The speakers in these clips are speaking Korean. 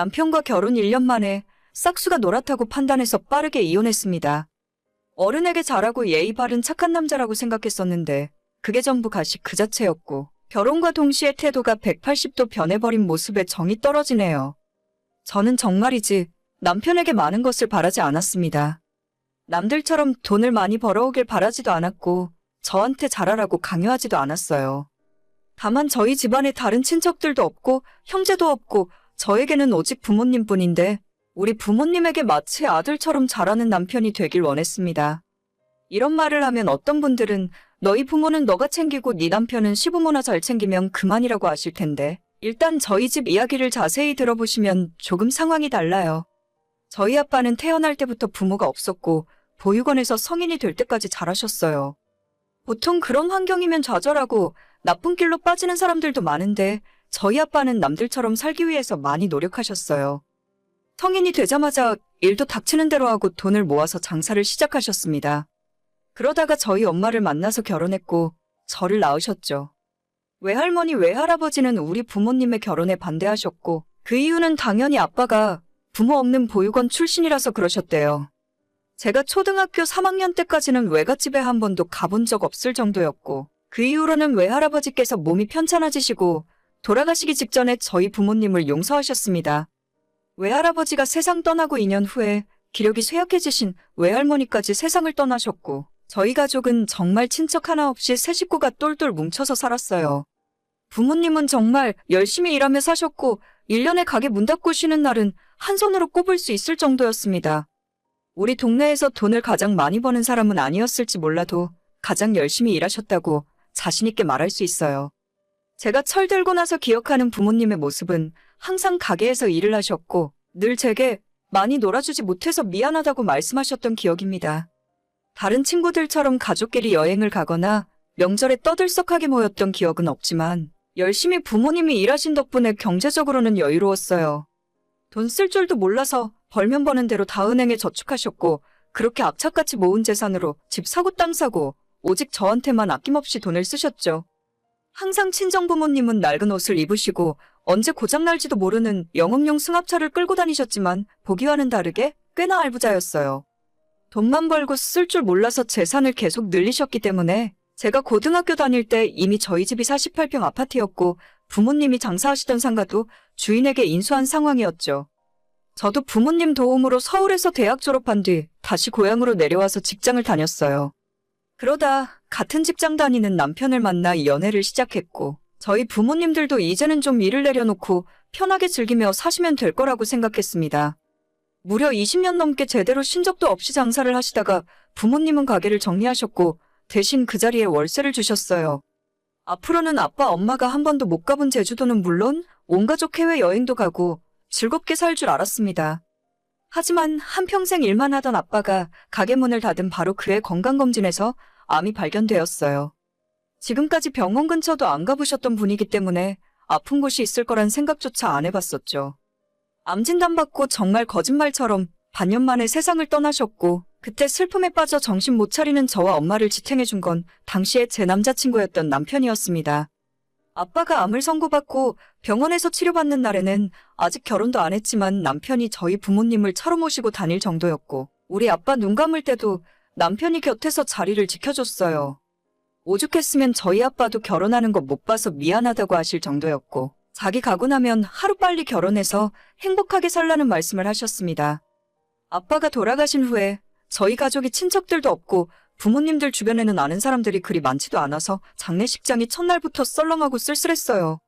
남편과 결혼 1년 만에 싹수가 노랗다고 판단해서 빠르게 이혼했습니다. 어른에게 잘하고 예의 바른 착한 남자라고 생각했었는데 그게 전부 가식 그 자체였고 결혼과 동시에 태도가 180도 변해버린 모습에 정이 떨어지네요. 저는 정말이지 남편에게 많은 것을 바라지 않았습니다. 남들처럼 돈을 많이 벌어오길 바라지도 않았고 저한테 잘하라고 강요하지도 않았어요. 다만 저희 집안에 다른 친척들도 없고 형제도 없고 저에게는 오직 부모님뿐인데 우리 부모님에게 마치 아들처럼 잘하는 남편이 되길 원했습니다. 이런 말을 하면 어떤 분들은 너희 부모는 너가 챙기고 네 남편은 시부모나 잘 챙기면 그만이라고 하실 텐데 일단 저희 집 이야기를 자세히 들어보시면 조금 상황이 달라요. 저희 아빠는 태어날 때부터 부모가 없었고 보육원에서 성인이 될 때까지 자라셨어요. 보통 그런 환경이면 좌절하고 나쁜 길로 빠지는 사람들도 많은데 저희 아빠는 남들처럼 살기 위해서 많이 노력하셨어요. 성인이 되자마자 일도 닥치는 대로 하고 돈을 모아서 장사를 시작하셨습니다. 그러다가 저희 엄마를 만나서 결혼했고 저를 낳으셨죠. 외할머니 외할아버지는 우리 부모님의 결혼에 반대하셨고 그 이유는 당연히 아빠가 부모 없는 보육원 출신이라서 그러셨대요. 제가 초등학교 3학년 때까지는 외갓집에 한 번도 가본 적 없을 정도였고 그 이후로는 외할아버지께서 몸이 편찮아지시고 돌아가시기 직전에 저희 부모님을 용서하셨습니다. 외할아버지가 세상 떠나고 2년 후에 기력이 쇠약해지신 외할머니까지 세상을 떠나셨고 저희 가족은 정말 친척 하나 없이 세 식구가 똘똘 뭉쳐서 살았어요. 부모님은 정말 열심히 일하며 사셨고 1년에 가게 문 닫고 쉬는 날은 한 손으로 꼽을 수 있을 정도였습니다. 우리 동네에서 돈을 가장 많이 버는 사람은 아니었을지 몰라도 가장 열심히 일하셨다고 자신 있게 말할 수 있어요. 제가 철들고 나서 기억하는 부모님의 모습은 항상 가게에서 일을 하셨고 늘 제게 많이 놀아주지 못해서 미안하다고 말씀하셨던 기억입니다. 다른 친구들처럼 가족끼리 여행을 가거나 명절에 떠들썩하게 모였던 기억은 없지만 열심히 부모님이 일하신 덕분에 경제적으로는 여유로웠어요. 돈 쓸 줄도 몰라서 벌면 버는 대로 다 은행에 저축하셨고 그렇게 악착같이 모은 재산으로 집 사고 땅 사고 오직 저한테만 아낌없이 돈을 쓰셨죠. 항상 친정부모님은 낡은 옷을 입으시고 언제 고장날지도 모르는 영업용 승합차를 끌고 다니셨지만 보기와는 다르게 꽤나 알부자였어요. 돈만 벌고 쓸 줄 몰라서 재산을 계속 늘리셨기 때문에 제가 고등학교 다닐 때 이미 저희 집이 48평 아파트였고 부모님이 장사하시던 상가도 주인에게 인수한 상황이었죠. 저도 부모님 도움으로 서울에서 대학 졸업한 뒤 다시 고향으로 내려와서 직장을 다녔어요. 그러다 같은 직장 다니는 남편을 만나 연애를 시작했고 저희 부모님들도 이제는 좀 일을 내려놓고 편하게 즐기며 사시면 될 거라고 생각했습니다. 무려 20년 넘게 제대로 쉰 적도 없이 장사를 하시다가 부모님은 가게를 정리하셨고 대신 그 자리에 월세를 주셨어요. 앞으로는 아빠 엄마가 한 번도 못 가본 제주도는 물론 온 가족 해외여행도 가고 즐겁게 살 줄 알았습니다. 하지만 한평생 일만 하던 아빠가 가게 문을 닫은 바로 그해 건강검진에서 암이 발견되었어요. 지금까지 병원 근처도 안 가보셨던 분이기 때문에 아픈 곳이 있을 거란 생각조차 안 해봤었죠. 암 진단받고 정말 거짓말처럼 반년 만에 세상을 떠나셨고 그때 슬픔에 빠져 정신 못 차리는 저와 엄마를 지탱해준 건 당시에 제 남자친구였던 남편이었습니다. 아빠가 암을 선고받고 병원에서 치료받는 날에는 아직 결혼도 안 했지만 남편이 저희 부모님을 차로 모시고 다닐 정도였고 우리 아빠 눈 감을 때도 남편이 곁에서 자리를 지켜줬어요. 오죽했으면 저희 아빠도 결혼하는 거 못 봐서 미안하다고 하실 정도였고 자기 가고 나면 하루빨리 결혼해서 행복하게 살라는 말씀을 하셨습니다. 아빠가 돌아가신 후에 저희 가족이 친척들도 없고 부모님들 주변에는 아는 사람들이 그리 많지도 않아서 장례식장이 첫날부터 썰렁하고 쓸쓸했어요.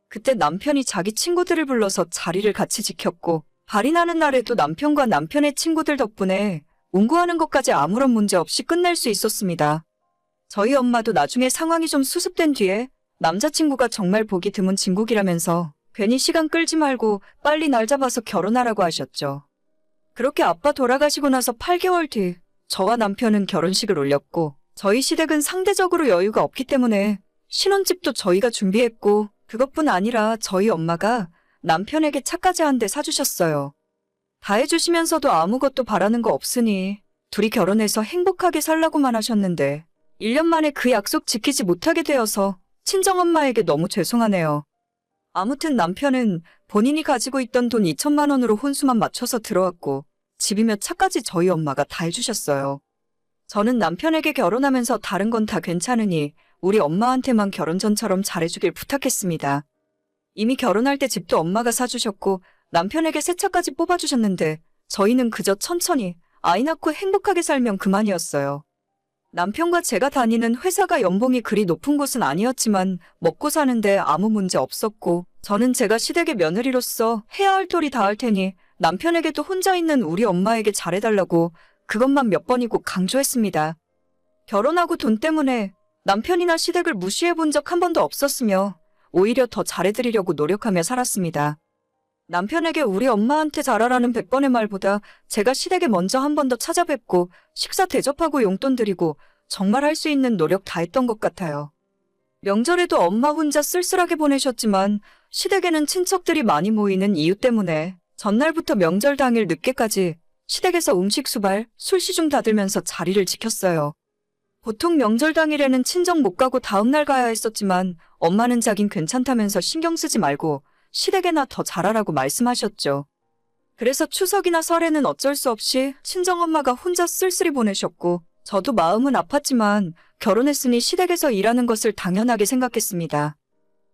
그때 남편이 자기 친구들을 불러서 자리를 같이 지켰고 발이 나는 날에도 남편과 남편의 친구들 덕분에 운구하는 것까지 아무런 문제 없이 끝낼 수 있었습니다. 저희 엄마도 나중에 상황이 좀 수습된 뒤에 남자친구가 정말 보기 드문 진국이라면서 괜히 시간 끌지 말고 빨리 날 잡아서 결혼하라고 하셨죠. 그렇게 아빠 돌아가시고 나서 8개월 뒤 저와 남편은 결혼식을 올렸고 저희 시댁은 상대적으로 여유가 없기 때문에 신혼집도 저희가 준비했고 그것뿐 아니라 저희 엄마가 남편에게 차까지 한 대 사주셨어요. 다 해주시면서도 아무것도 바라는 거 없으니 둘이 결혼해서 행복하게 살라고만 하셨는데 1년 만에 그 약속 지키지 못하게 되어서 친정엄마에게 너무 죄송하네요. 아무튼 남편은 본인이 가지고 있던 돈 2천만 원으로 혼수만 맞춰서 들어왔고 집이며 차까지 저희 엄마가 다 해주셨어요. 저는 남편에게 결혼하면서 다른 건 다 괜찮으니 우리 엄마한테만 결혼 전처럼 잘해주길 부탁했습니다. 이미 결혼할 때 집도 엄마가 사주셨고 남편에게 새 차까지 뽑아주셨는데 저희는 그저 천천히 아이 낳고 행복하게 살면 그만이었어요. 남편과 제가 다니는 회사가 연봉이 그리 높은 곳은 아니었지만 먹고 사는데 아무 문제 없었고 저는 제가 시댁의 며느리로서 해야 할 도리 다 할 테니 남편에게도 혼자 있는 우리 엄마에게 잘해달라고 그것만 몇 번이고 강조했습니다. 결혼하고 돈 때문에 남편이나 시댁을 무시해 본 적 한 번도 없었으며 오히려 더 잘해드리려고 노력하며 살았습니다. 남편에게 우리 엄마한테 잘하라는 100번의 말보다 제가 시댁에 먼저 한 번 더 찾아뵙고 식사 대접하고 용돈 드리고 정말 할 수 있는 노력 다 했던 것 같아요. 명절에도 엄마 혼자 쓸쓸하게 보내셨지만 시댁에는 친척들이 많이 모이는 이유 때문에 전날부터 명절 당일 늦게까지 시댁에서 음식 수발, 술 시중 다들면서 자리를 지켰어요. 보통 명절 당일에는 친정 못 가고 다음날 가야 했었지만 엄마는 자긴 괜찮다면서 신경 쓰지 말고 시댁에나 더 잘하라고 말씀하셨죠. 그래서 추석이나 설에는 어쩔 수 없이 친정엄마가 혼자 쓸쓸히 보내셨고 저도 마음은 아팠지만 결혼했으니 시댁에서 일하는 것을 당연하게 생각했습니다.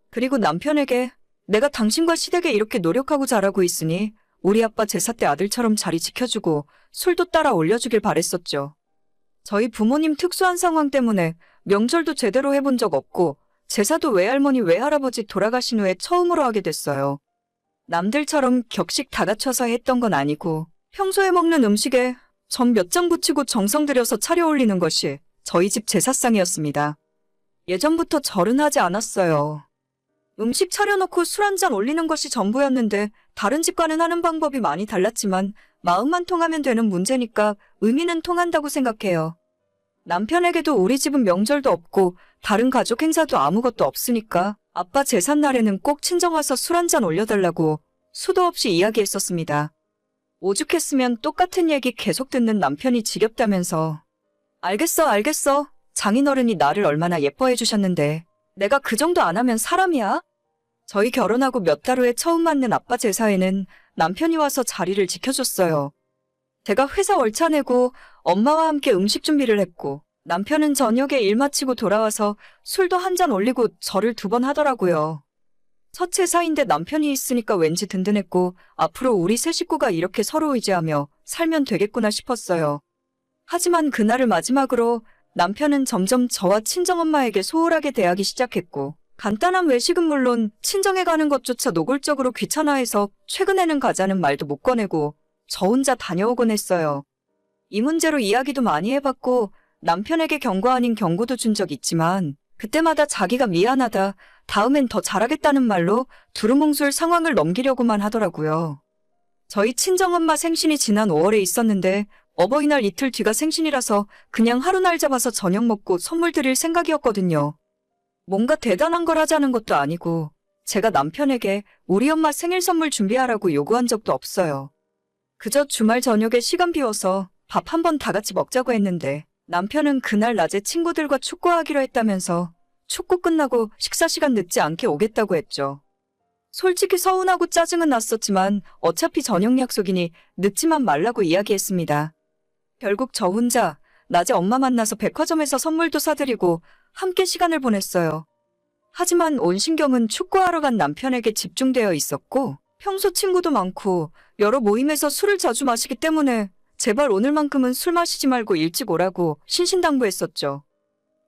그리고 남편에게 내가 당신과 시댁에 이렇게 노력하고 잘하고 있으니 우리 아빠 제사 때 아들처럼 자리 지켜주고 술도 따라 올려주길 바랬었죠. 저희 부모님 특수한 상황 때문에 명절도 제대로 해본 적 없고 제사도 외할머니 외할아버지 돌아가신 후에 처음으로 하게 됐어요. 남들처럼 격식 다 갖춰서 했던 건 아니고 평소에 먹는 음식에 전 몇 장 붙이고 정성 들여서 차려 올리는 것이 저희 집 제사상이었습니다. 예전부터 절은 하지 않았어요. 음식 차려놓고 술 한 잔 올리는 것이 전부였는데 다른 집과는 하는 방법이 많이 달랐지만 마음만 통하면 되는 문제니까 의미는 통한다고 생각해요. 남편에게도 우리 집은 명절도 없고 다른 가족 행사도 아무것도 없으니까 아빠 제삿날에는 꼭 친정 와서 술 한 잔 올려달라고 수도 없이 이야기했었습니다. 오죽했으면 똑같은 얘기 계속 듣는 남편이 지겹다면서 알겠어. 장인어른이 나를 얼마나 예뻐해 주셨는데 내가 그 정도 안 하면 사람이야? 저희 결혼하고 몇 달 후에 처음 맞는 아빠 제사에는 남편이 와서 자리를 지켜줬어요. 제가 회사 월차 내고 엄마와 함께 음식 준비를 했고 남편은 저녁에 일 마치고 돌아와서 술도 한 잔 올리고 절을 2번 하더라고요. 첫 제사인데 남편이 있으니까 왠지 든든했고 앞으로 우리 세 식구가 이렇게 서로 의지하며 살면 되겠구나 싶었어요. 하지만 그날을 마지막으로 남편은 점점 저와 친정엄마에게 소홀하게 대하기 시작했고 간단한 외식은 물론 친정에 가는 것조차 노골적으로 귀찮아해서 최근에는 가자는 말도 못 꺼내고 저 혼자 다녀오곤 했어요. 이 문제로 이야기도 많이 해봤고 남편에게 경고 아닌 경고도 준 적 있지만 그때마다 자기가 미안하다, 다음엔 더 잘하겠다는 말로 두루뭉술 상황을 넘기려고만 하더라고요. 저희 친정엄마 생신이 지난 5월에 있었는데 어버이날 이틀 뒤가 생신이라서 그냥 하루날 잡아서 저녁 먹고 선물 드릴 생각이었거든요. 뭔가 대단한 걸 하자는 것도 아니고 제가 남편에게 우리 엄마 생일 선물 준비하라고 요구한 적도 없어요. 그저 주말 저녁에 시간 비워서 밥 한 번 다 같이 먹자고 했는데 남편은 그날 낮에 친구들과 축구하기로 했다면서 축구 끝나고 식사 시간 늦지 않게 오겠다고 했죠. 솔직히 서운하고 짜증은 났었지만 어차피 저녁 약속이니 늦지만 말라고 이야기했습니다. 결국 저 혼자 낮에 엄마 만나서 백화점에서 선물도 사드리고 함께 시간을 보냈어요. 하지만 온 신경은 축구하러 간 남편에게 집중되어 있었고 평소 친구도 많고 여러 모임에서 술을 자주 마시기 때문에 제발 오늘만큼은 술 마시지 말고 일찍 오라고 신신당부했었죠.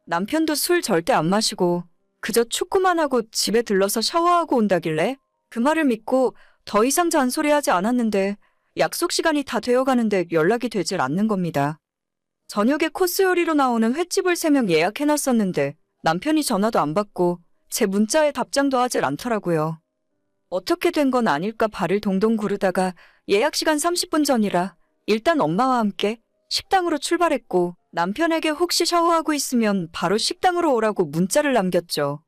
남편도 술 절대 안 마시고 그저 축구만 하고 집에 들러서 샤워하고 온다길래 그 말을 믿고 더 이상 잔소리하지 않았는데 약속 시간이 다 되어가는데 연락이 되질 않는 겁니다. 저녁에 코스 요리로 나오는 횟집을 3명 예약해놨었는데 남편이 전화도 안 받고 제 문자에 답장도 하질 않더라고요. 어떻게 된 건 아닐까 발을 동동 구르다가 예약 시간 30분 전이라 일단 엄마와 함께 식당으로 출발했고 남편에게 혹시 샤워하고 있으면 바로 식당으로 오라고 문자를 남겼죠.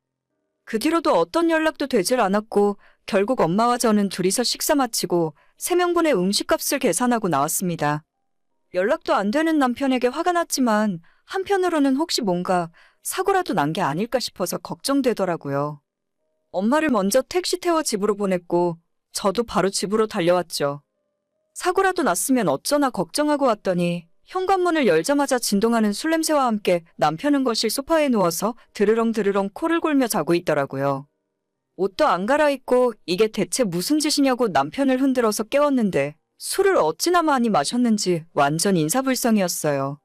그 뒤로도 어떤 연락도 되질 않았고 결국 엄마와 저는 둘이서 식사 마치고 3명분의 음식값을 계산하고 나왔습니다. 연락도 안 되는 남편에게 화가 났지만 한편으로는 혹시 뭔가 사고라도 난 게 아닐까 싶어서 걱정되더라고요. 엄마를 먼저 택시 태워 집으로 보냈고 저도 바로 집으로 달려왔죠. 사고라도 났으면 어쩌나 걱정하고 왔더니 현관문을 열자마자 진동하는 술 냄새와 함께 남편은 거실 소파에 누워서 드르렁드르렁 코를 골며 자고 있더라고요. 옷도 안 갈아입고 이게 대체 무슨 짓이냐고 남편을 흔들어서 깨웠는데 술을 어찌나 많이 마셨는지 완전 인사불성이었어요.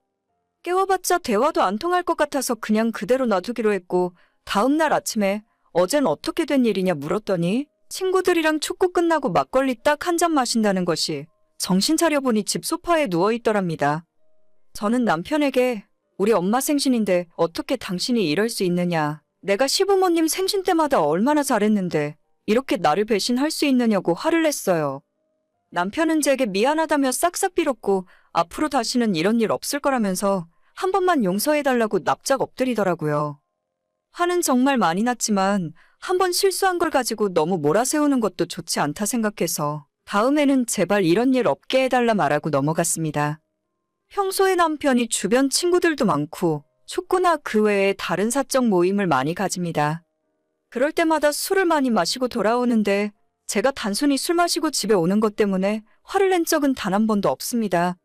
깨워봤자 대화도 안 통할 것 같아서 그냥 그대로 놔두기로 했고 다음날 아침에 어젠 어떻게 된 일이냐 물었더니 친구들이랑 축구 끝나고 막걸리 딱 한 잔 마신다는 것이 정신 차려보니 집 소파에 누워있더랍니다. 저는 남편에게 우리 엄마 생신인데 어떻게 당신이 이럴 수 있느냐. 내가 시부모님 생신 때마다 얼마나 잘했는데 이렇게 나를 배신할 수 있느냐고 화를 냈어요. 남편은 제게 미안하다며 싹싹 빌었고 앞으로 다시는 이런 일 없을 거라면서 한 번만 용서해달라고 납작 엎드리더라고요. 화는 정말 많이 났지만 한 번 실수한 걸 가지고 너무 몰아세우는 것도 좋지 않다 생각해서 다음에는 제발 이런 일 없게 해달라 말하고 넘어갔습니다. 평소에 남편이 주변 친구들도 많고 축구나 그 외에 다른 사적 모임을 많이 가집니다. 그럴 때마다 술을 많이 마시고 돌아오는데 제가 단순히 술 마시고 집에 오는 것 때문에 화를 낸 적은 단 한 번도 없습니다.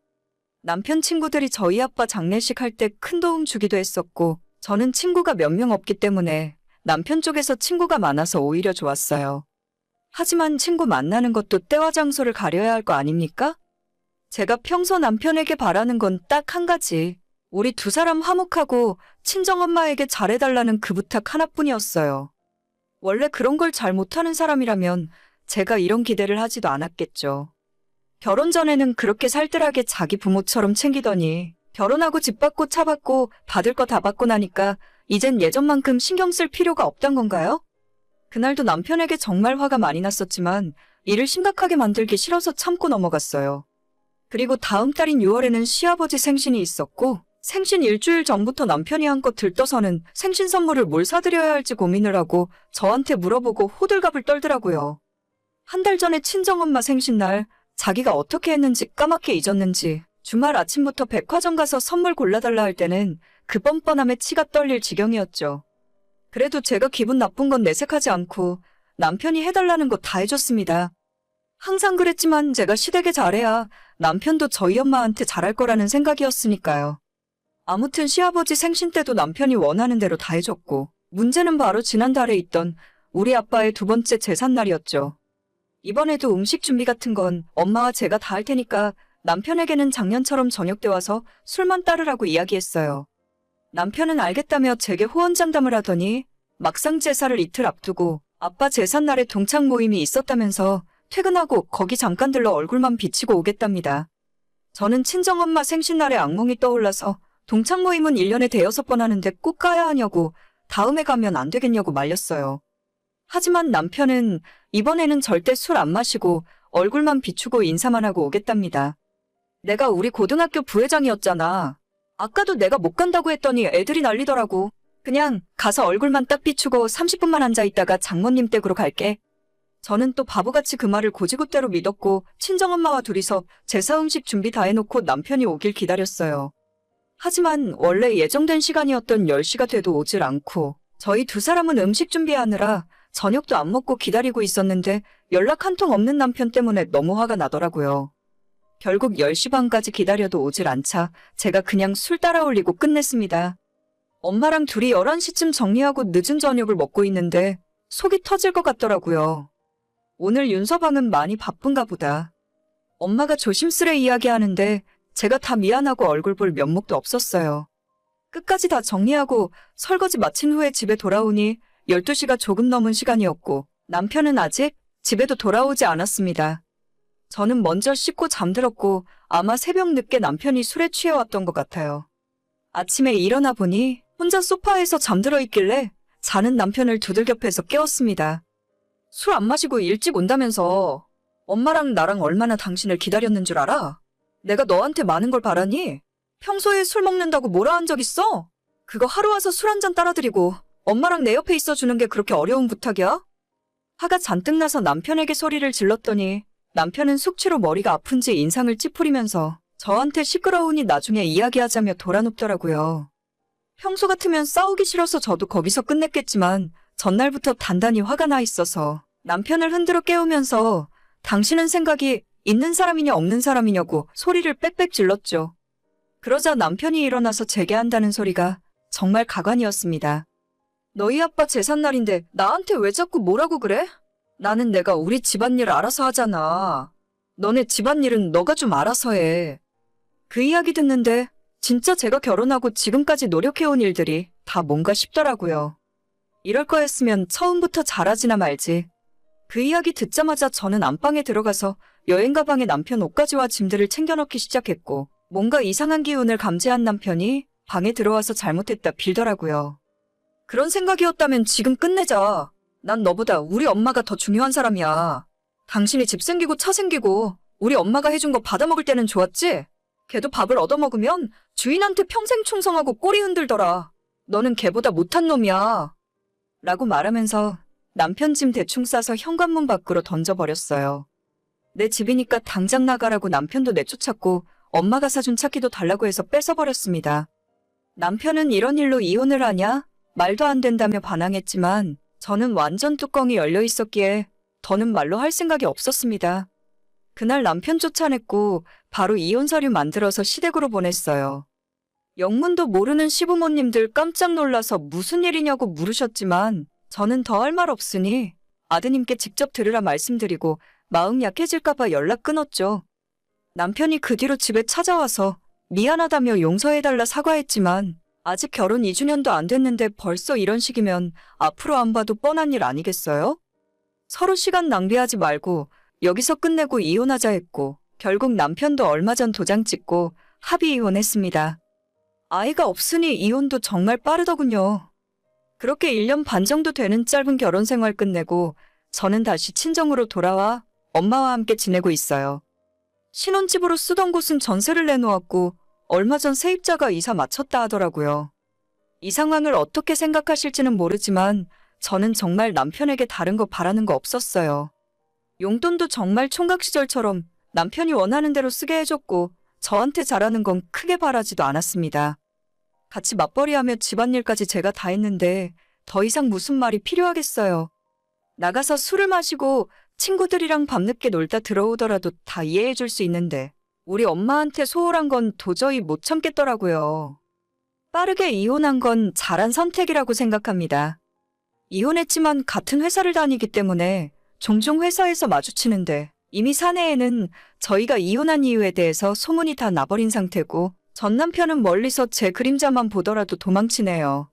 남편 친구들이 저희 아빠 장례식 할 때 큰 도움 주기도 했었고 저는 친구가 몇 명 없기 때문에 남편 쪽에서 친구가 많아서 오히려 좋았어요. 하지만 친구 만나는 것도 때와 장소를 가려야 할 거 아닙니까? 제가 평소 남편에게 바라는 건 딱 한 가지. 우리 두 사람 화목하고 친정엄마에게 잘해달라는 그 부탁 하나뿐이었어요. 원래 그런 걸 잘 못하는 사람이라면 제가 이런 기대를 하지도 않았겠죠. 결혼 전에는 그렇게 살뜰하게 자기 부모처럼 챙기더니 결혼하고 집 받고 차 받고 받을 거 다 받고 나니까 이젠 예전만큼 신경 쓸 필요가 없단 건가요? 그날도 남편에게 정말 화가 많이 났었지만 일을 심각하게 만들기 싫어서 참고 넘어갔어요. 그리고 다음 달인 6월에는 시아버지 생신이 있었고 생신 일주일 전부터 남편이 한껏 들떠서는 생신 선물을 뭘 사드려야 할지 고민을 하고 저한테 물어보고 호들갑을 떨더라고요. 한 달 전에 친정엄마 생신날 자기가 어떻게 했는지 까맣게 잊었는지 주말 아침부터 백화점 가서 선물 골라달라 할 때는 그 뻔뻔함에 치가 떨릴 지경이었죠. 그래도 제가 기분 나쁜 건 내색하지 않고 남편이 해달라는 거 다 해줬습니다. 항상 그랬지만 제가 시댁에 잘해야 남편도 저희 엄마한테 잘할 거라는 생각이었으니까요. 아무튼 시아버지 생신 때도 남편이 원하는 대로 다 해줬고 문제는 바로 지난달에 있던 우리 아빠의 두 번째 제삿날이었죠. 이번에도 음식 준비 같은 건 엄마와 제가 다 할 테니까 남편에게는 작년처럼 저녁 때 와서 술만 따르라고 이야기했어요. 남편은 알겠다며 제게 호언장담을 하더니 막상 제사를 이틀 앞두고 아빠 제삿날에 동창 모임이 있었다면서 퇴근하고 거기 잠깐 들러 얼굴만 비치고 오겠답니다. 저는 친정엄마 생신날에 악몽이 떠올라서 동창 모임은 1년에 대여섯 번 하는데 꼭 가야 하냐고 다음에 가면 안 되겠냐고 말렸어요. 하지만 남편은 이번에는 절대 술 안 마시고 얼굴만 비추고 인사만 하고 오겠답니다. 내가 우리 고등학교 부회장이었잖아. 아까도 내가 못 간다고 했더니 애들이 난리더라고. 그냥 가서 얼굴만 딱 비추고 30분만 앉아있다가 장모님 댁으로 갈게. 저는 또 바보같이 그 말을 고지고대로 믿었고 친정엄마와 둘이서 제사 음식 준비 다 해놓고 남편이 오길 기다렸어요. 하지만 원래 예정된 시간이었던 10시가 돼도 오질 않고 저희 두 사람은 음식 준비하느라 저녁도 안 먹고 기다리고 있었는데 연락 한 통 없는 남편 때문에 너무 화가 나더라고요. 결국 10시 반까지 기다려도 오질 않자 제가 그냥 술 따라 올리고 끝냈습니다. 엄마랑 둘이 11시쯤 정리하고 늦은 저녁을 먹고 있는데 속이 터질 것 같더라고요. 오늘 윤서방은 많이 바쁜가 보다. 엄마가 조심스레 이야기하는데 제가 다 미안하고 얼굴 볼 면목도 없었어요. 끝까지 다 정리하고 설거지 마친 후에 집에 돌아오니 12시가 조금 넘은 시간이었고 남편은 아직 집에도 돌아오지 않았습니다. 저는 먼저 씻고 잠들었고 아마 새벽 늦게 남편이 술에 취해왔던 것 같아요. 아침에 일어나 보니 혼자 소파에서 잠들어 있길래 자는 남편을 두들겨 패서 깨웠습니다. 술 안 마시고 일찍 온다면서 엄마랑 나랑 얼마나 당신을 기다렸는 줄 알아? 내가 너한테 많은 걸 바라니? 평소에 술 먹는다고 뭐라 한 적 있어? 그거 하루 와서 술 한 잔 따라드리고 엄마랑 내 옆에 있어주는 게 그렇게 어려운 부탁이야? 화가 잔뜩 나서 남편에게 소리를 질렀더니 남편은 숙취로 머리가 아픈지 인상을 찌푸리면서 저한테 시끄러우니 나중에 이야기하자며 돌아눕더라고요. 평소 같으면 싸우기 싫어서 저도 거기서 끝냈겠지만 전날부터 단단히 화가 나 있어서 남편을 흔들어 깨우면서 당신은 생각이 있는 사람이냐 없는 사람이냐고 소리를 빽빽 질렀죠. 그러자 남편이 일어나서 재개한다는 소리가 정말 가관이었습니다. 너희 아빠 제삿날인데 나한테 왜 자꾸 뭐라고 그래? 나는 내가 우리 집안일 알아서 하잖아. 너네 집안일은 너가 좀 알아서 해. 그 이야기 듣는데 진짜 제가 결혼하고 지금까지 노력해온 일들이 다 뭔가 싶더라고요. 이럴 거였으면 처음부터 잘하지나 말지. 그 이야기 듣자마자 저는 안방에 들어가서 여행 가방에 남편 옷가지와 짐들을 챙겨 넣기 시작했고 뭔가 이상한 기운을 감지한 남편이 방에 들어와서 잘못했다 빌더라고요. 그런 생각이었다면 지금 끝내자. 난 너보다 우리 엄마가 더 중요한 사람이야. 당신이 집 생기고 차 생기고 우리 엄마가 해준 거 받아먹을 때는 좋았지? 걔도 밥을 얻어먹으면 주인한테 평생 충성하고 꼬리 흔들더라. 너는 걔보다 못한 놈이야. 라고 말하면서 남편 짐 대충 싸서 현관문 밖으로 던져버렸어요. 내 집이니까 당장 나가라고 남편도 내쫓았고 엄마가 사준 차키도 달라고 해서 뺏어버렸습니다. 남편은 이런 일로 이혼을 하냐? 말도 안 된다며 반항했지만 저는 완전 뚜껑이 열려 있었기에 더는 말로 할 생각이 없었습니다. 그날 남편 쫓아냈고 바로 이혼 서류 만들어서 시댁으로 보냈어요. 영문도 모르는 시부모님들 깜짝 놀라서 무슨 일이냐고 물으셨지만 저는 더 할 말 없으니 아드님께 직접 들으라 말씀드리고 마음 약해질까봐 연락 끊었죠. 남편이 그 뒤로 집에 찾아와서 미안하다며 용서해달라 사과했지만 아직 결혼 2주년도 안 됐는데 벌써 이런 식이면 앞으로 안 봐도 뻔한 일 아니겠어요? 서로 시간 낭비하지 말고 여기서 끝내고 이혼하자 했고 결국 남편도 얼마 전 도장 찍고 합의 이혼했습니다. 아이가 없으니 이혼도 정말 빠르더군요. 그렇게 1년 반 정도 되는 짧은 결혼 생활 끝내고 저는 다시 친정으로 돌아와 엄마와 함께 지내고 있어요. 신혼집으로 쓰던 곳은 전세를 내놓았고 얼마 전 세입자가 이사 마쳤다 하더라고요. 이 상황을 어떻게 생각하실지는 모르지만 저는 정말 남편에게 다른 거 바라는 거 없었어요. 용돈도 정말 총각 시절처럼 남편이 원하는 대로 쓰게 해줬고 저한테 잘하는 건 크게 바라지도 않았습니다. 같이 맞벌이하며 집안일까지 제가 다 했는데 더 이상 무슨 말이 필요하겠어요. 나가서 술을 마시고 친구들이랑 밤늦게 놀다 들어오더라도 다 이해해 줄 수 있는데 우리 엄마한테 소홀한 건 도저히 못 참겠더라고요. 빠르게 이혼한 건 잘한 선택이라고 생각합니다. 이혼했지만 같은 회사를 다니기 때문에 종종 회사에서 마주치는데 이미 사내에는 저희가 이혼한 이유에 대해서 소문이 다 나버린 상태고 전 남편은 멀리서 제 그림자만 보더라도 도망치네요.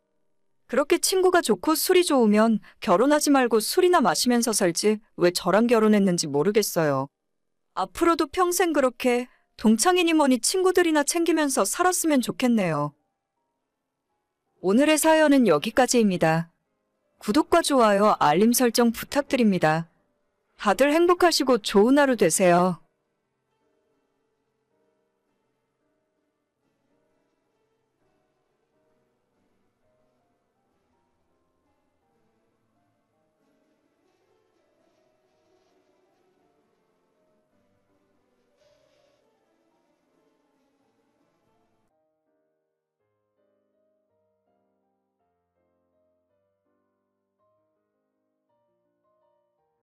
그렇게 친구가 좋고 술이 좋으면 결혼하지 말고 술이나 마시면서 살지 왜 저랑 결혼했는지 모르겠어요. 앞으로도 평생 그렇게 동창이니 뭐니 친구들이나 챙기면서 살았으면 좋겠네요. 오늘의 사연은 여기까지입니다. 구독과 좋아요, 알림 설정 부탁드립니다. 다들 행복하시고 좋은 하루 되세요.